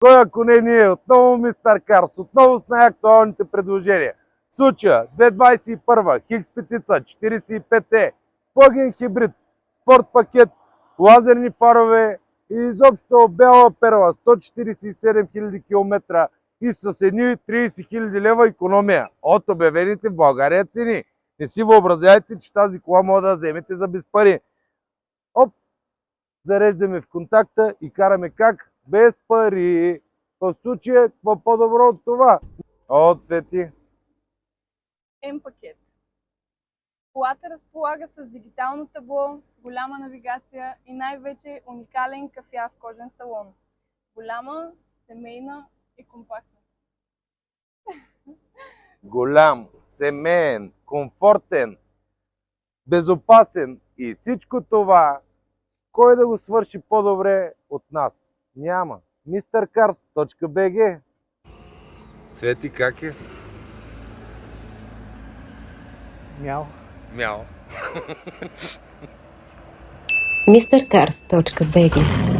Кой ако не ние? Отново Мистер Карс, отново с най-актуалните предложения. В случая 2021, Хикс петица, 45T, плагин хибрид, спорт пакет, лазерни фарове и изобщо бяла перла, 147 000 км и с едни 30 000 лева икономия от обявените в България цени. Не си въобразявайте, че тази кола може да вземете за без пари. Оп! Зареждаме в контакта и караме как? Без пари. В случая, какво по-добро от това? О, Цвети! М-пакет. Колата разполага с дигитално табло, голяма навигация и най-вече уникален кафяв кожен салон. Голяма, семейна и компактна. Голям, семейен, комфортен, безопасен и всичко това, кой да го свърши по-добре от нас? Няма. MrCars.bg. Цвети как е? Мяу. Мяу. MrCars.bg